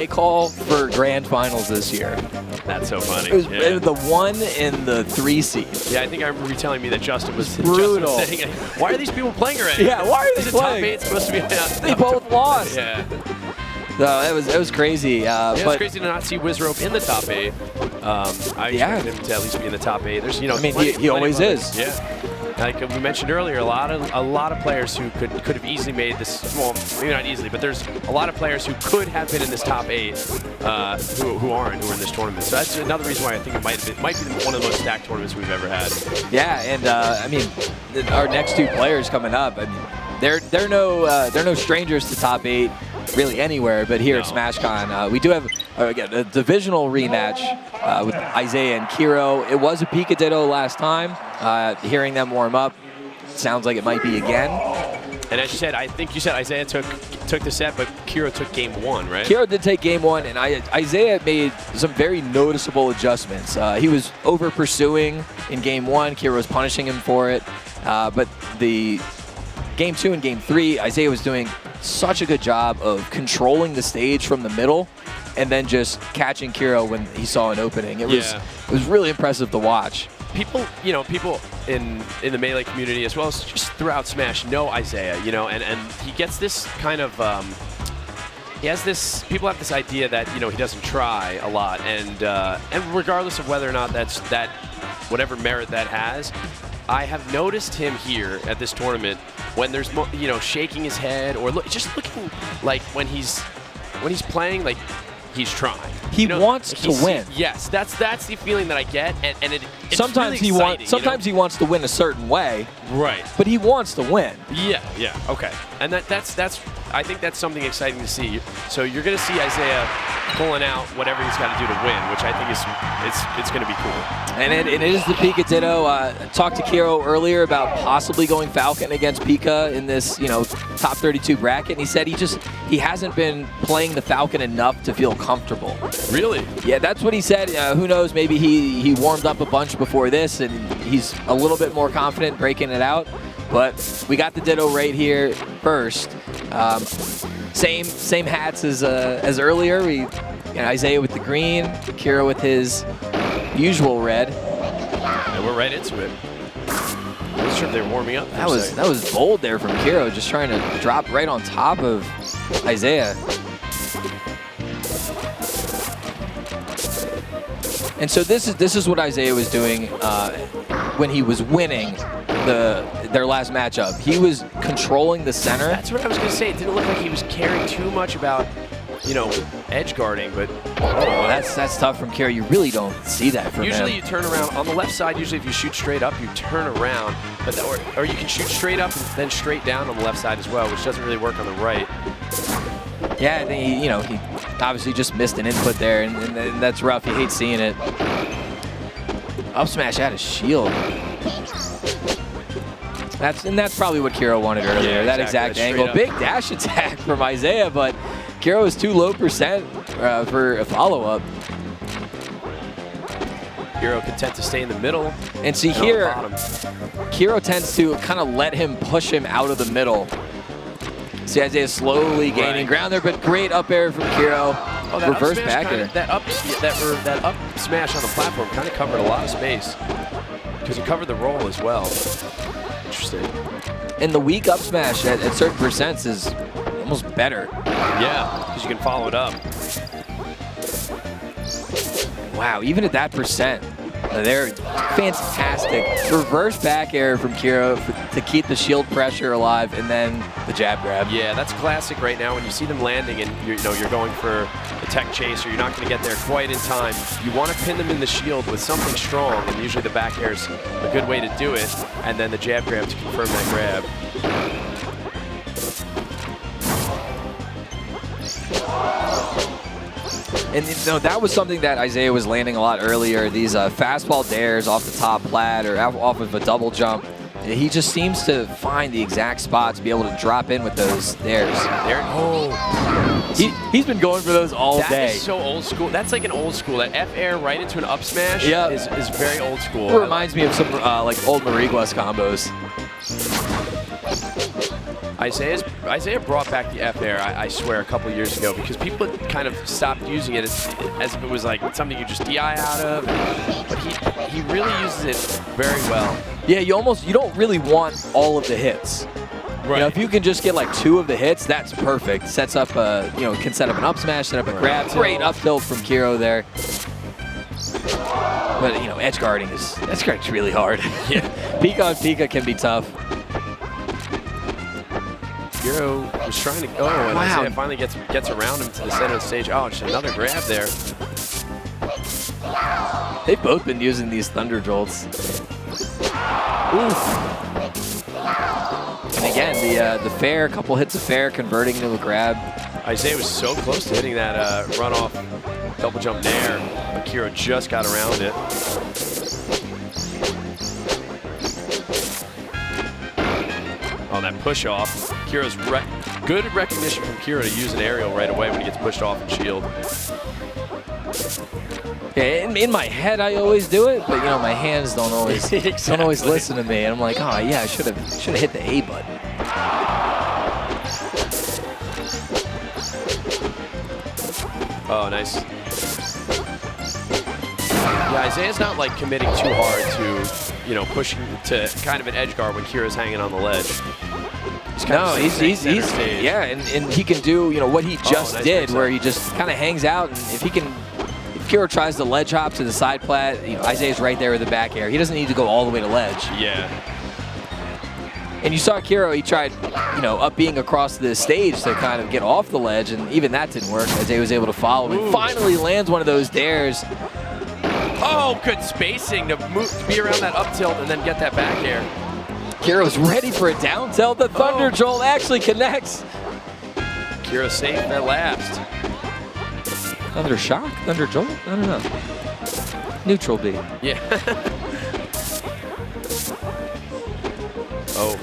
They call for grand finals this year. That's so funny. It was the 1 and the 3 seed. Yeah, I think I remember you telling me that Justin was brutal. saying, why are these people playing already? Yeah, why are they playing? Top 8 supposed to be? They both lost. Yeah. No, it was crazy. Yeah, but it's crazy to not see Wizrope in the top 8. I expect him to at least be in the top 8. There's, I mean, he always is. Yeah. Like we mentioned earlier, a lot of players who could have easily made this. Well, maybe not easily, but there's a lot of players who could have been in this top 8 who are in this tournament. So that's another reason why I think it might be one of the most stacked tournaments we've ever had. Yeah, and I mean, our next 2 players coming up. I mean, they're no strangers to top 8. Really anywhere, but here at SmashCon, we do have again a divisional rematch with Isai and Kero. It was a Pika Ditto last time. Hearing them warm up, sounds like it might be again. And as you said, I think you said Isaiah took the set, but Kero took game 1, right? Kero did take game 1, and Isaiah made some very noticeable adjustments. He was over pursuing in game 1. Kero was punishing him for it, but the game 2 and game 3, Isaiah was doing such a good job of controlling the stage from the middle and then just catching Kero when he saw an opening. It was really impressive to watch. People in the Melee community as well as just throughout Smash know Isaiah, and he gets this kind of he has this. People have this idea that he doesn't try a lot, and regardless of whether or not that's whatever merit that has, I have noticed him here at this tournament when there's shaking his head or just looking like when he's playing like he's trying. He wants to win. Yes, that's the feeling that I get, and it's sometimes really exciting, he wants to win a certain way. Right. But he wants to win. Yeah. Okay. And that's I think that's something exciting to see. So you're going to see Isaiah pulling out whatever he's got to do to win, which I think it's going to be cool. And it is the Pika Ditto. Talked to Kero earlier about possibly going Falcon against Pika in this top 32 bracket, and he said he hasn't been playing the Falcon enough to feel comfortable. Really? Yeah, that's what he said. Who knows? Maybe he warmed up a bunch before this, and he's a little bit more confident breaking it out. But we got the Ditto right here first. Same hats as earlier. Isaiah with the green, Kero with his usual red. And we're right into it. I'm not sure if they're warming up. That was bold there from Kero, just trying to drop right on top of Isaiah. And so this is what Isaiah was doing when he was winning their last matchup. He was controlling the center. That's what I was going to say. It didn't look like he was caring too much about, edge guarding, but that's tough from Kero. You really don't see that from him. Usually you turn around on the left side. Usually if you shoot straight up, you turn around, or you can shoot straight up and then straight down on the left side as well, which doesn't really work on the right. Yeah, I think he obviously just missed an input there, and that's rough. You hate seeing it. Up smash out of shield. That's probably what Kero wanted earlier. Yeah, that exactly. exact angle. Big dash attack from Isaiah, but Kero is too low percent for a follow-up. Kero content to stay in the middle. And see here, Kero tends to kind of let him push him out of the middle. See Isaiah slowly gaining ground there, but great up air from Kero. Oh, that reverse up back air. That up smash on the platform kind of covered a lot of space because he covered the roll as well. Interesting. And the weak up smash at certain percents is almost better. Yeah, because you can follow it up. Wow, even at that percent, they're fantastic. Reverse back air from Kero to keep the shield pressure alive, and then the jab grab. Yeah, that's classic right now when you see them landing and you're going for a tech chase or you're not going to get there quite in time. You want to pin them in the shield with something strong, and usually the back air is a good way to do it, and then the jab grab to confirm that grab. And that was something that Isaiah was landing a lot earlier. These fastball dares off the top plat or off of a double jump. He just seems to find the exact spot to be able to drop in with those dares. He's been going for those all day. That is so old school. That's like an old school. That F air right into an up smash is very old school. It reminds me of some like old Mariguas combos. Isaiah brought back the F air, I swear, a couple years ago because people had kind of stopped using it as if it was like something you just DI out of. But he really uses it very well. Yeah, you don't really want all of the hits. Right. You know, if you can just get like 2 of the hits, that's perfect. Sets up can set up an up smash, set up a grab. Great up tilt from Kero there. But edge guarding is really hard. Yeah. Pika on Pika can be tough. Kero was trying to go, and Wow. Isaiah finally gets around him to the center of the stage. Oh, just another grab there. They've both been using these Thunder Jolts. Oof. And again, the fair, couple hits of fair converting into a grab. Isaiah was so close to hitting that runoff double jump nair, but Kero just got around it. Oh, that push off. Kero's good recognition from Kero to use an aerial right away when he gets pushed off and shield. Yeah, in my head I always do it, but my hands don't always don't always listen to me, and I'm like, oh yeah, I should have hit the A button. Oh, nice. Yeah, Isaiah's not like committing too hard to pushing to kind of an edge guard when Kero's hanging on the ledge. He's yeah, and he can do what he just nice did, where he just kind of hangs out, and if Kero tries to ledge hop to the side plat, Isaiah's right there with the back air. He doesn't need to go all the way to ledge. Yeah. And you saw Kero, he tried, up being across the stage to kind of get off the ledge, and even that didn't work. Isaiah was able to follow him and finally lands one of those dares. Oh, good spacing to be around that up tilt and then get that back air. Kero's ready for a down tilt. The Thunder Jolt actually connects. Kero safe at last. Thunder Shock? Thunder Jolt? I don't know. Neutral B. Yeah. Oh.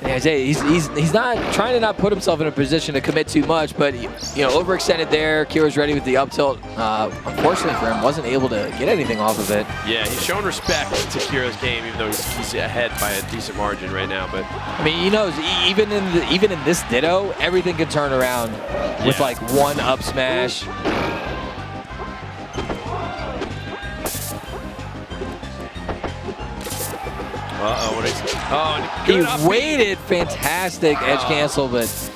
Yeah, he's not trying to not put himself in a position to commit too much, but overextended there. Kero's ready with the up tilt. Unfortunately for him, wasn't able to get anything off of it. Yeah, he's showing respect to Kero's game, even though he's ahead by a decent margin right now. But I mean, he knows even in this Ditto, everything can turn around with like one up smash. Uh-oh, he waited, fantastic edge cancel, but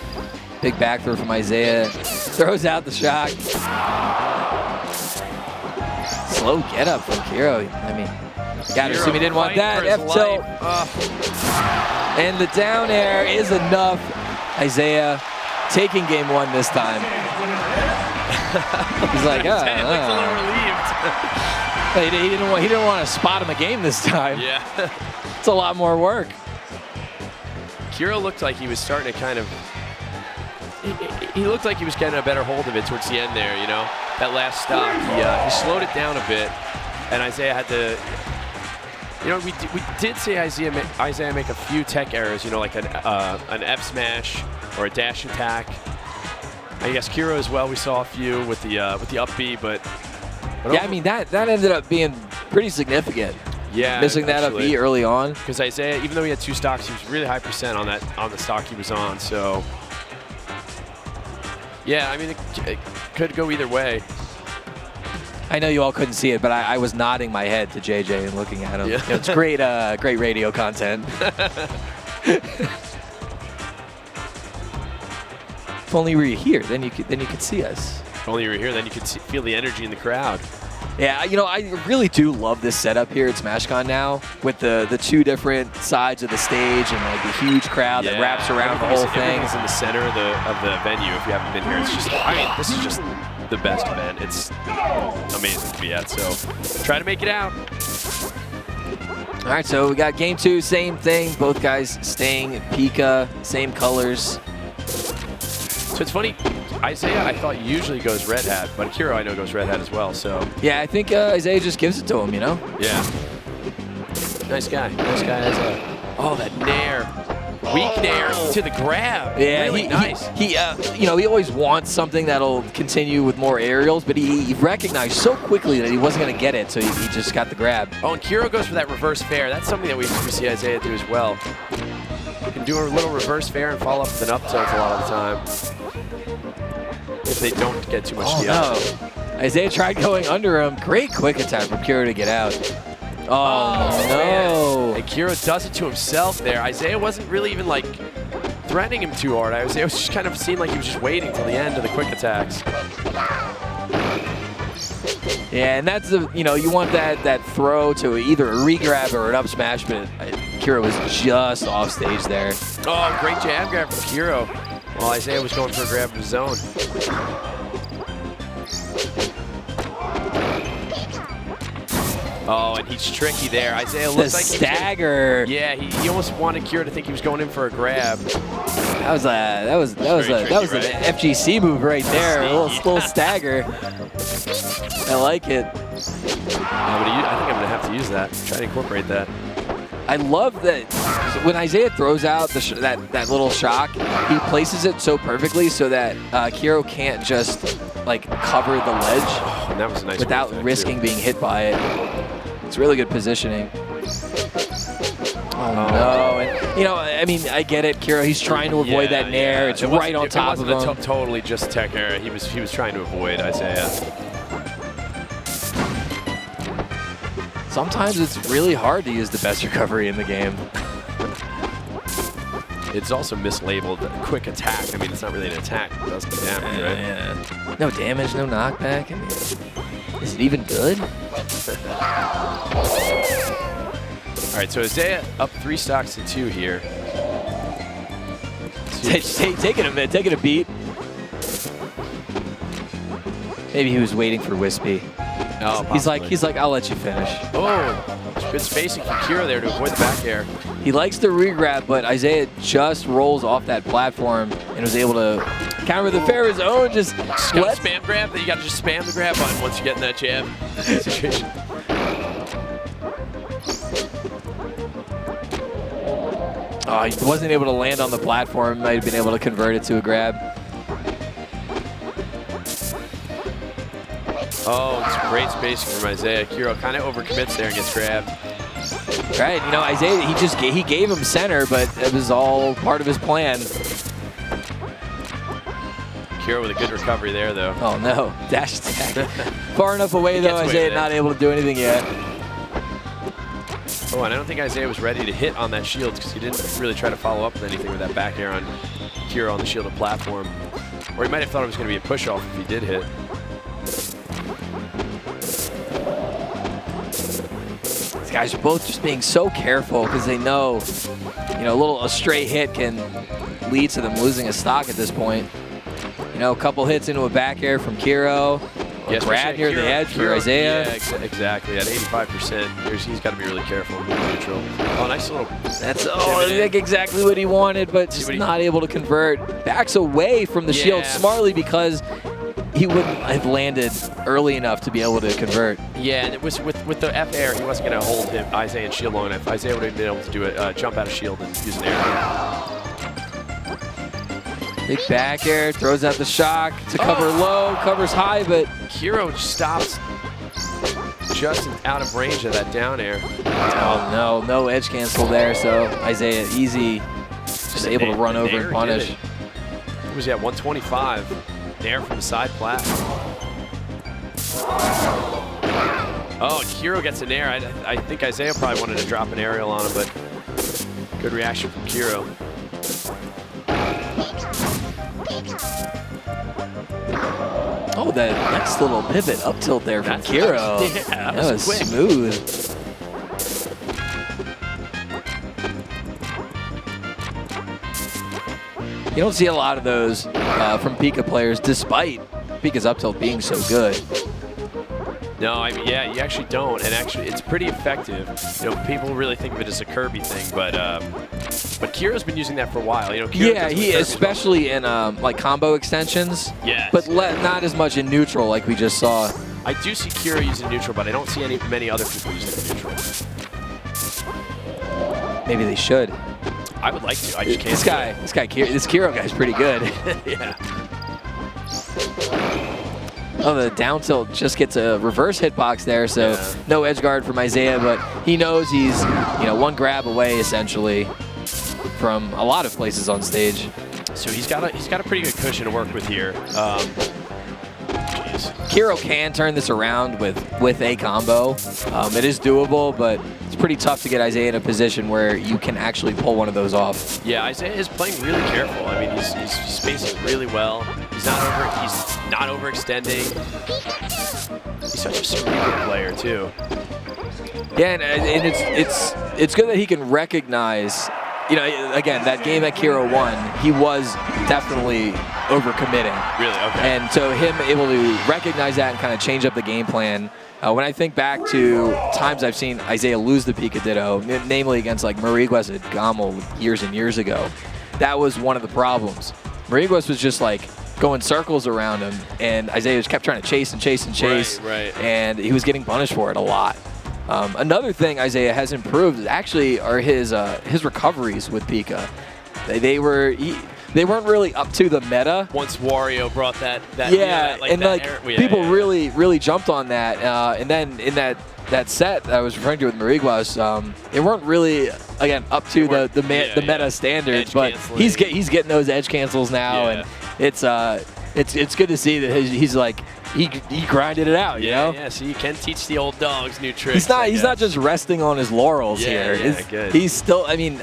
big back throw from Isaiah. Throws out the shock. Slow get up from Kero. I mean, gotta assume he didn't want that. F tilt. And the down air is enough. Isaiah taking game 1 this time. He's like, looks a little relieved. He didn't want to spot him a game this time. Yeah. It's a lot more work. Kero looked like he was starting to kind of. He looked like he was getting a better hold of it towards the end there. That last stock, he slowed it down a bit, and Isaiah had to. We did see Isaiah make a few tech errors. Like an F smash or a dash attack. I guess Kero as well. We saw a few with the up B, but yeah, I mean that ended up being pretty significant. Yeah, missing that up B early on. Because Isaiah, even though he had 2 stocks, he was really high % on the stock he was on. So yeah, I mean it could go either way. I know you all couldn't see it, but I was nodding my head to JJ and looking at him. Yeah. It's great, great radio content. If only we were here, then you could see us. If only you were here, then you could feel the energy in the crowd. Yeah, I really do love this setup here at SmashCon now, with the 2 different sides of the stage and like the huge crowd that wraps around the whole thing. Everything's in the center of the venue. If you haven't been here, it's just. I mean, this is just the best event. It's amazing to be at. So try to make it out. All right, so we got game 2, same thing. Both guys staying Pika, same colors. So it's funny. Isaiah, I thought usually goes red hat, but Kero I know goes red hat as well. So yeah, I think Isaiah just gives it to him, Yeah. Nice guy, Isaiah. Oh, that nair. Weak nair to the grab. Yeah, really nice. He always wants something that'll continue with more aerials, but he recognized so quickly that he wasn't going to get it, so he just got the grab. Oh, and Kero goes for that reverse fair. That's something that we see Isai do as well. He can do a little reverse fair and follow up with an up tilt a lot of the time. If they don't get too much DI. No. Isai tried going under him. Great quick attack from Kero to get out. Oh, no. Man. And Kero does it to himself there. Isai wasn't really even like threatening him too hard. Isai was just kind of seemed like he was just waiting till the end of the quick attacks. Yeah, and that's the, you want that throw to either a re-grab or an up smash, but Kero was just off stage there. Oh, great jab grab from Kero. Well, Isai was going for a grab of his own. Oh, and he's tricky there. Isai looks like stagger. Yeah, he almost wanted Kero to think he was going in for a grab. That was an FGC move right there. A little stagger. I like it. I think I'm gonna have to use that. Try to incorporate that. I love that when Isai throws out that little shock, he places it so perfectly so that Kero can't just like cover the ledge and that was a nice without risking being hit by it. It's really good positioning. Oh no! And, I mean, I get it, Kero. He's trying to avoid that nair. It's right on top of him. It wasn't totally just tech error. He was trying to avoid Isai. Sometimes it's really hard to use the best recovery in the game. It's also mislabeled quick attack. I mean, it's not really an attack. It does the damage, right? Yeah. No damage, no knockback. I mean, is it even good? All right, so Isai up 3 stocks to 2 here. Taking a beat. Maybe he was waiting for Wispy. Oh, he's like, I'll let you finish. Oh, good spacing from Kero there to avoid the back air. He likes the re-grab, but Isai just rolls off that platform and was able to counter the fair of his own. Just spam grab. You got to just spam the grab button once you get in that jab situation. Oh, he wasn't able to land on the platform. Might have been able to convert it to a grab. Oh, it's great spacing from Isai. Kero kind of overcommits there and gets grabbed. Right, Isai, he gave him center, but it was all part of his plan. Kero with a good recovery there, though. Oh no, dash attack. Far enough away though, Isai not able to do anything yet. Oh, and I don't think Isai was ready to hit on that shield because he didn't really try to follow up with anything with that back air on Kero on the shielded platform. Or he might have thought it was going to be a push-off if he did hit. These guys are both just being so careful because they know, a stray hit can lead to them losing a stock at this point. A couple hits into a back air from Kero. Yeah, grab near the edge for Isai. Yeah, exactly. At 85%, he's got to be really careful. Neutral. Oh, nice little. That's exactly what he wanted, but just not able to convert. Backs away from the shield smartly because he wouldn't have landed early enough to be able to convert. Yeah, and it was with the F air, he wasn't going to hold him Isai in shield long enough. Isai would have been able to do a jump out of shield and use an air. Big back air, throws out the shock to cover low, covers high, but Kero stops just out of range of that down air. Oh no edge cancel there, so Isai easy, just able to run over and punish. It was 125, nair from the side plat. Oh, Kero gets an air. I think Isai probably wanted to drop an aerial on him, but good reaction from Kero. Oh, that nice little pivot up tilt there from Kero. Yeah, that was quick. Smooth. You don't see a lot of those from Pika players, despite Pika's up tilt being so good. No, I mean, yeah, you actually don't, and actually, it's pretty effective. People really think of it as a Kirby thing, but Kero's been using that for a while. Yeah, especially in like combo extensions. Yeah. But not as much in neutral, like we just saw. I do see Kero using neutral, but I don't see many other people using neutral. Maybe they should. I would like to. I just can't. This Kero guy's pretty good. Yeah. Oh, the down tilt just gets a reverse hitbox there, so no edge guard from Isaiah, but he knows he's, you know, one grab away essentially from a lot of places on stage. So he's got a pretty good cushion to work with here. Kero can turn this around with a combo. It is doable, but it's pretty tough to get Isaiah in a position where you can actually pull one of those off. Yeah, Isaiah is playing really careful. I mean, he's spacing really well. He's not overextending. He's such a cerebral player too. Yeah, and it's good that he can recognize. You know, again, that game that Kero won, he was definitely overcommitting. Really? Okay. And so him able to recognize that and kind of change up the game plan. When I think back to times I've seen Isaiah lose the Picaditto, namely against like Mariguez at Gommel years and years ago, that was one of the problems. Mariguez was just like going circles around him, and Isaiah just kept trying to chase and chase and chase, right. And he was getting punished for it a lot. Another thing Isaiah has improved actually are his recoveries with Pika. They weren't really up to the meta. Once Wario brought that people really jumped on that, and then in that set that I was referring to with Mariguez, they weren't really again up to the meta standards, but he's getting those edge cancels now, and it's good to see that he's like. He grinded it out, you know? Yeah, so you can teach the old dogs new tricks. He's not just resting on his laurels here. Yeah, good. He's still, I mean,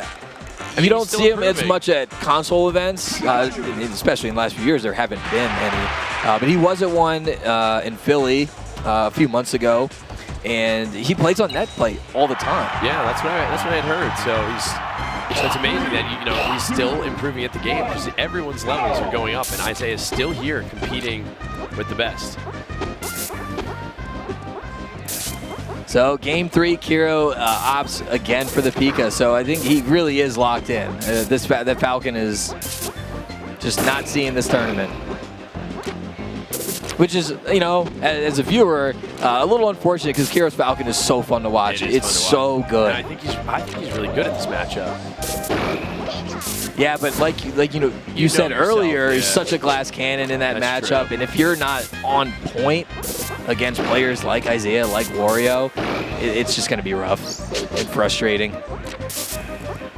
you don't see him as much at console events, especially in the last few years. There haven't been any. But he was at one in Philly a few months ago, and he plays on net play all the time. Yeah, that's what I had heard. So it's amazing that he's still improving at the game because everyone's levels are going up, and Isaiah is still here competing with the best. So game 3, Kero opts again for the Pika. So I think he really is locked in. That Falcon is just not seeing this tournament, which is, as a viewer, a little unfortunate because Kero's Falcon is so fun to watch. It's so good. And I think he's really good at this matchup. Yeah, but like you said earlier, he's such a glass cannon in that matchup, true. and if you're not on point against players like Isaiah, like Wario, it's just going to be rough and frustrating.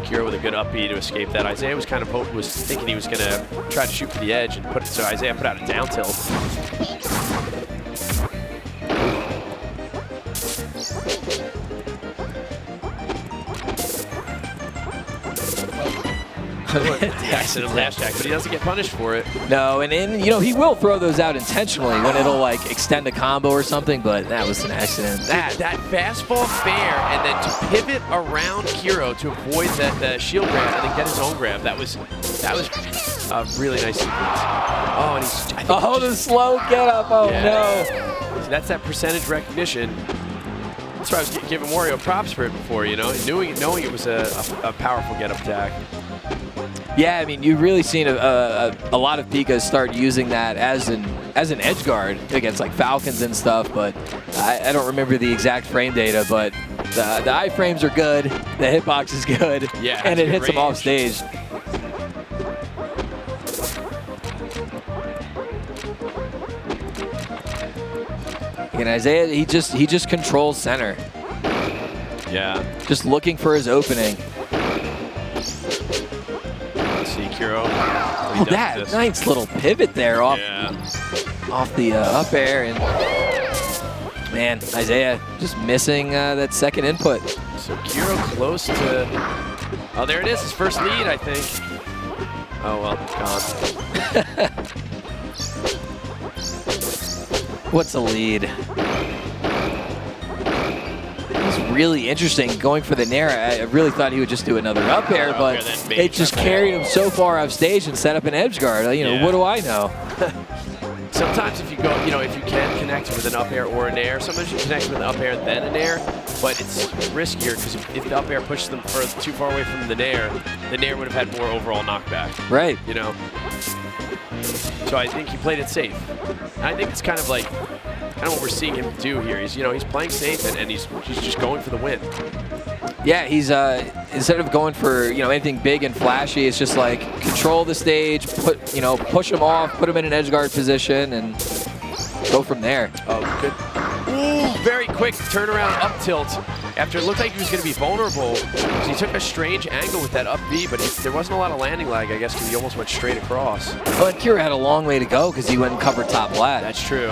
Kero with a good up B to escape that. Isaiah was thinking he was going to try to shoot for the edge, and so Isaiah put out a down tilt. Accidental dash attack, but he doesn't get punished for it. No, and he will throw those out intentionally when it'll like extend a combo or something, but that was an accident. That fastball fair, and then to pivot around Kero to avoid the shield grab and then get his own grab, that was a really nice sequence. Oh, and the slow get up. Oh no. So that's that percentage recognition. That's why I was giving Wario props for it before, knowing it was a powerful get up attack. Yeah, I mean, you've really seen a lot of Pikas start using that as an edge guard against like Falcons and stuff, but I don't remember the exact frame data, but the iframes are good, the hitbox is good, and it hits them off stage. And Isaiah, he just controls center. Yeah. Just looking for his opening. See Kero. Oh, that nice little pivot there off the up air, and man, Isaiah just missing that second input. So Kero close to. Oh, there it is, his first lead, I think. Oh well, gone. What's a lead? It's really interesting going for the Nair. I really thought he would just do another up air, but it just carried him so far off stage and set up an edge guard. What do I know? Sometimes if you go, if you can connect with an up air or a Nair, sometimes you connect with an up air then a Nair, but it's riskier because if the up air pushes them too far away from the Nair would have had more overall knockback. Right. So I think he played it safe. And I think it's kind of what we're seeing him do here. He's playing safe and he's just going for the win. Yeah, he's instead of going for anything big and flashy, it's just like control the stage, push him off, put him in an edge guard position, and go from there. Oh, good. Ooh, very quick turnaround up tilt. After it looked like he was going to be vulnerable, he took a strange angle with that up B, but there wasn't a lot of landing lag, I guess, because he almost went straight across. But Kero had a long way to go because he went and covered top flat. That's true.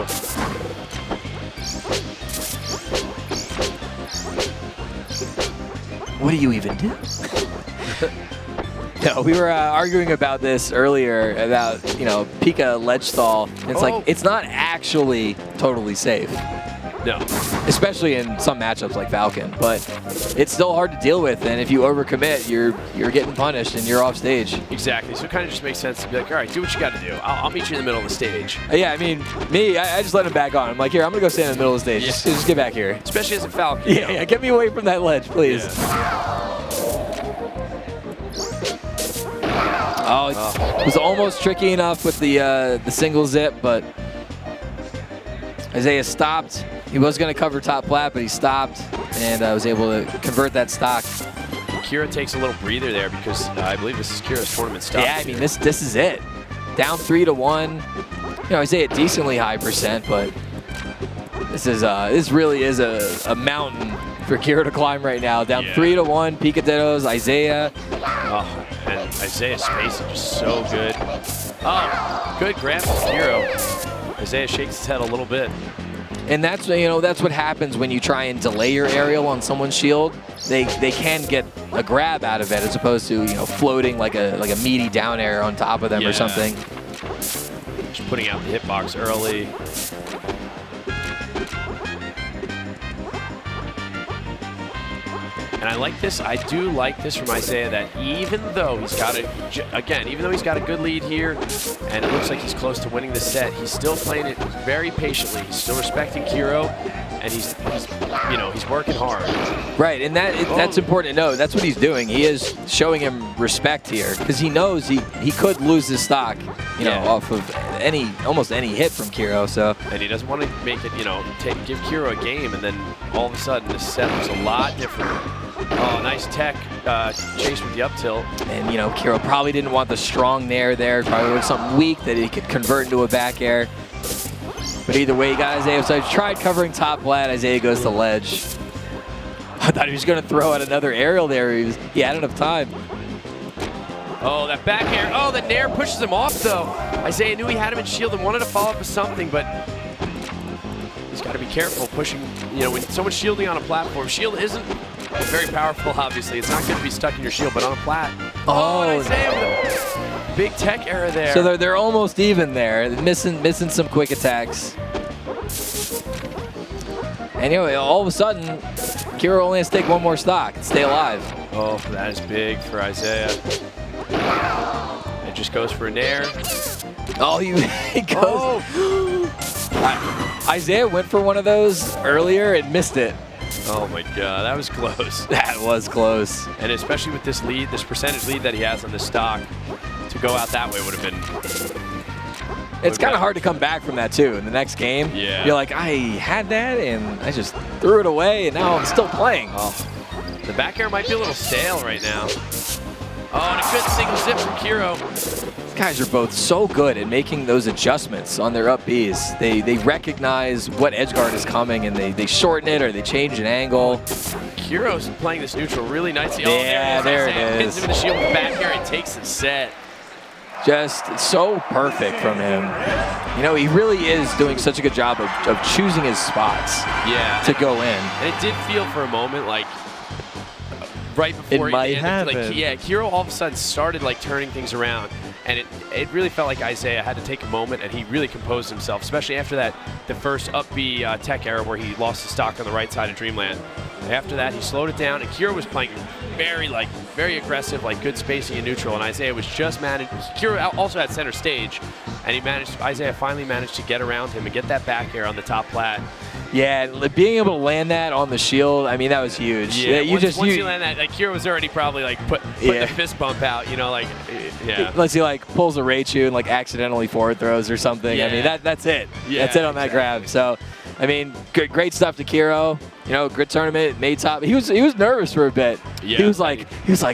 What do you even do? No, we were arguing about this earlier about, Pika ledge stall. It's like, it's not actually totally safe. No. Especially in some matchups like Falcon, but it's still hard to deal with, and if you overcommit, you're getting punished and you're off stage. Exactly, so it kind of just makes sense to be like, all right, do what you got to do. I'll meet you in the middle of the stage. Yeah, I mean, I just let him back on. I'm like, here, I'm going to go stand in the middle of the stage. Yeah. Just get back here. Especially as a Falcon. Yeah, get me away from that ledge, please. Yeah. Oh, it was almost tricky enough with the single zip, but Isaiah stopped. He was going to cover top flat, but he stopped and was able to convert that stock. Kero takes a little breather there because I believe this is Kero's tournament stock. Yeah, I mean, this is it. Down 3-1. Isaiah decently high percent, but this really is a mountain for Kero to climb right now. Down 3-1, Pika Dittos, Isaiah. Oh, and Isaiah's spacing just so good. Oh, good grab from Kero. Isaiah shakes his head a little bit. And that's what happens when you try and delay your aerial on someone's shield. They can get a grab out of it as opposed to floating like a meaty down air on top of them or something. Just putting out the hitbox early. And I like this. I do like this from Isaiah that even though he's got a good lead here, and it looks like he's close to winning the set, he's still playing it very patiently. He's still respecting Kero, and he's working hard. Right, and that's important to know. That's what he's doing. He is showing him respect here because he knows he could lose his stock, off of almost any hit from Kero. So, and he doesn't want to make it, give Kero a game, and then all of a sudden this set looks a lot different. Oh, nice tech chase with the up tilt. And, Kero probably didn't want the strong nair there. Probably was something weak that he could convert into a back air. But either way, he got Isaiah. So he tried covering top flat. Isaiah goes to ledge. I thought he was going to throw out another aerial there. He had enough time. Oh, that back air. Oh, the nair pushes him off, though. Isaiah knew he had him in shield and wanted to follow up with something, but he's got to be careful pushing. When someone's shielding on a platform, shield isn't very powerful, obviously. It's not good to be stuck in your shield, but on a plat. Oh, Isaiah with a big tech error there. So they're almost even there. Missing some quick attacks. And all of a sudden, Kero only has to take one more stock and stay alive. Oh, that is big for Isaiah. It just goes for a nair. Oh, he goes. Oh. Isaiah went for one of those earlier and missed it. Oh my God, that was close. That was close. And especially with this lead, this percentage lead that he has on this stock, to go out that way would have been... It's kind of hard to come back from that too. In the next game, you're like, I had that and I just threw it away and now I'm still playing. Oh, the back air might be a little stale right now. Oh, and a good single zip from Kero. These guys are both so good at making those adjustments on their up Bs. They recognize what edge guard is coming and they shorten it or they change an angle. Kero's playing this neutral really nicely. Yeah, there it is. Hits him in the shield with the back air and takes the set. Just so perfect from him. He really is doing such a good job of choosing his spots to go in. And it did feel for a moment like right before it might happen. Kero all of a sudden started turning things around. And it really felt like Isaiah had to take a moment, and he really composed himself, especially after the first up B tech error where he lost the stock on the right side of Dreamland. After that, he slowed it down, and Kero was playing very aggressive, good spacing and neutral, and Isaiah was just managed. Kero also had center stage, and Isaiah finally managed to get around him and get that back air on the top plat. Yeah, being able to land that on the shield, I mean, that was huge. Yeah, once you land that, Kero was already probably put the fist bump out, Unless he pulls a Raichu and accidentally forward throws or something. Yeah. I mean, that's it. Yeah, that's it on that grab. So I mean, great stuff to Kero. You know, good tournament, made top. He was nervous for a bit. Yeah, he was like,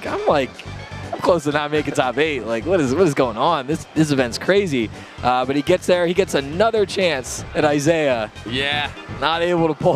I'm close to not making top 8. Like, what is going on? This event's crazy. But he gets there. He gets another chance at Isaiah. Yeah. Not able to pull